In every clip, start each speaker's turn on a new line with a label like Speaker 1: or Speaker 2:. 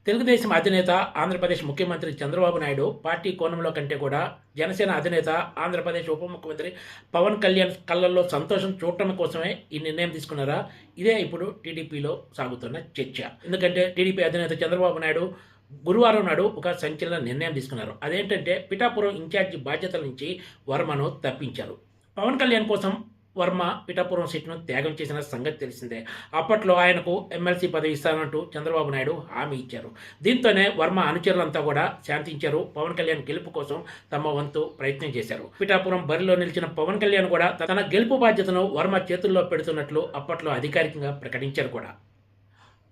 Speaker 1: తెలుగుదేశం అధినేత ఆంధ్రప్రదేశ్ ముఖ్యమంత్రి చంద్రబాబు నాయుడు పార్టీ కోణంలో కంటే కూడా జనసేన అధినేత ఆంధ్రప్రదేశ్ ఉప ముఖ్యమంత్రి పవన్ కళ్యాణ్ కళ్ళల్లో సంతోషం చూడటం కోసమే ఈ నిర్ణయం తీసుకున్నారా? ఇదే ఇప్పుడు టీడీపీలో సాగుతున్న చర్చ. ఎందుకంటే టీడీపీ అధినేత చంద్రబాబు నాయుడు గురువారం నాడు ఒక సంచలన నిర్ణయం తీసుకున్నారు. అదేంటంటే పిఠాపురం ఇన్ఛార్జి బాధ్యతల నుంచి వర్మను తప్పించారు. పవన్ కళ్యాణ్ కోసం వర్మ పిఠాపురం సీట్ను త్యాగం చేసిన సంగతి తెలిసిందే. అప్పట్లో ఆయనకు ఎమ్మెల్సీ పదవి ఇస్తానంటూ చంద్రబాబు నాయుడు హామీ ఇచ్చారు. దీంతోనే వర్మ అనుచరులంతా కూడా శాంతించారు. పవన్ కళ్యాణ్ గెలుపు కోసం తమ వంతు ప్రయత్నం చేశారు. పిఠాపురం బరిలో నిలిచిన పవన్ కళ్యాణ్ కూడా తన గెలుపు బాధ్యతను వర్మ చేతుల్లో పెడుతున్నట్లు అప్పట్లో అధికారికంగా ప్రకటించారు కూడా.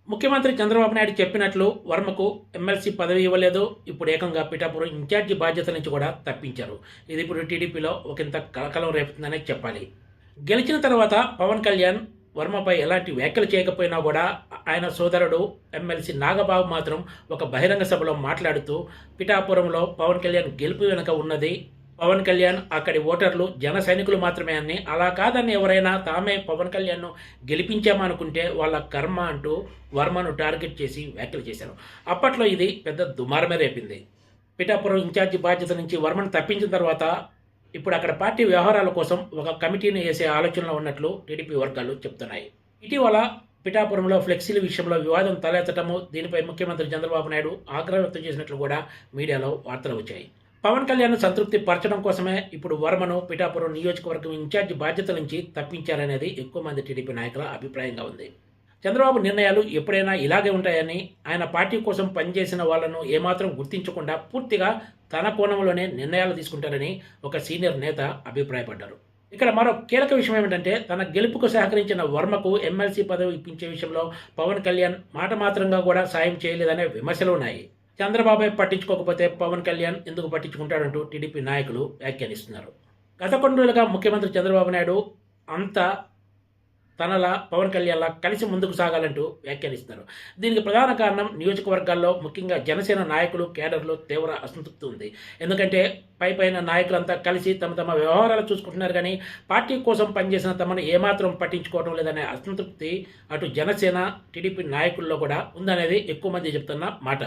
Speaker 1: ముఖ్యమంత్రి చంద్రబాబు నాయుడు చెప్పినట్లు వర్మకు ఎమ్మెల్సీ పదవి ఇవ్వలేదు. ఇప్పుడు ఏకంగా పిఠాపురం ఇన్ఛార్జి బాధ్యత నుంచి కూడా తప్పించారు. ఇది ఇప్పుడు టీడీపీలో ఒకంత కలకలం రేపుతుందనే చెప్పాలి. గెలిచిన తర్వాత పవన్ కళ్యాణ్ వర్మపై ఎలాంటి వ్యాఖ్యలు చేయకపోయినా కూడా ఆయన సోదరుడు ఎమ్మెల్సీ నాగబాబు మాత్రం ఒక బహిరంగ సభలో మాట్లాడుతూ పిఠాపురంలో పవన్ కళ్యాణ్ గెలుపు వెనుక ఉన్నది పవన్ కళ్యాణ్, అక్కడి ఓటర్లు జన సైనికులు మాత్రమే అని, అలా కాదని ఎవరైనా తామే పవన్ కళ్యాణ్ను గెలిపించామనుకుంటే వాళ్ళ కర్మ అంటూ వర్మను టార్గెట్ చేసి వ్యాఖ్యలు చేశారు. అప్పట్లో ఇది పెద్ద దుమారమే రేపింది. పిఠాపురం ఇన్ఛార్జి బాధ్యత నుంచి వర్మను తప్పించిన తర్వాత ఇప్పుడు అక్కడ పార్టీ వ్యవహారాల కోసం ఒక కమిటీని వేసే ఆలోచనలో ఉన్నట్లు టీడీపీ వర్గాలు చెప్తున్నాయి. ఇటీవల పిఠాపురంలో ఫ్లెక్సీల విషయంలో వివాదం తలెత్తటము, దీనిపై ముఖ్యమంత్రి చంద్రబాబు నాయుడు ఆగ్రహం వ్యక్తం చేసినట్లు కూడా మీడియాలో వార్తలు వచ్చాయి. పవన్ కళ్యాణ్ సంతృప్తి పరచడం కోసమే ఇప్పుడు వర్మను పిఠాపురం నియోజకవర్గం ఇన్ఛార్జి బాధ్యతల నుంచి తప్పించారనేది ఎక్కువ మంది టీడీపీ నాయకుల అభిప్రాయంగా ఉంది. చంద్రబాబు నిర్ణయాలు ఎప్పుడైనా ఇలాగే ఉంటాయని, ఆయన పార్టీ కోసం పనిచేసిన వాళ్లను ఏమాత్రం గుర్తించకుండా పూర్తిగా తన కోణంలోనే నిర్ణయాలు తీసుకుంటారని ఒక సీనియర్ నేత అభిప్రాయపడ్డారు. ఇక్కడ మరో కీలక విషయం ఏమిటంటే, తన గెలుపుకు సహకరించిన వర్మకు ఎమ్మెల్సీ పదవి ఇప్పించే విషయంలో పవన్ కళ్యాణ్ మాట మాత్రంగా కూడా సాయం చేయలేదనే విమర్శలు ఉన్నాయి. చంద్రబాబు పట్టించుకోకపోతే పవన్ కళ్యాణ్ ఎందుకు పట్టించుకుంటాడంటూ టీడీపీ నాయకులు వ్యాఖ్యానిస్తున్నారు. గత కొన్ని రోజులుగా ముఖ్యమంత్రి చంద్రబాబు నాయుడు అంతా తనలా పవన్ కళ్యాణ్లా కలిసి ముందుకు సాగాలంటూ వ్యాఖ్యానిస్తున్నారు. దీనికి ప్రధాన కారణం నియోజకవర్గాల్లో ముఖ్యంగా జనసేన నాయకులు, కేడర్లు తీవ్ర అసంతృప్తి ఉంది. ఎందుకంటే పైన నాయకులంతా కలిసి తమ తమ వ్యవహారాలు చూసుకుంటున్నారు, కానీ పార్టీ కోసం పనిచేసిన తమను ఏమాత్రం పట్టించుకోవడం లేదనే అసంతృప్తి అటు జనసేన, టీడీపీ నాయకుల్లో కూడా ఉందనేది ఎక్కువ మంది చెప్తున్న మాట.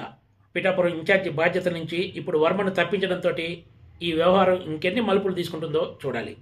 Speaker 1: పిఠాపురం ఇన్ఛార్జి బాధ్యత నుంచి ఇప్పుడు వర్మను తప్పించడంతో ఈ వ్యవహారం ఇంకెన్ని మలుపులు తీసుకుంటుందో చూడాలి.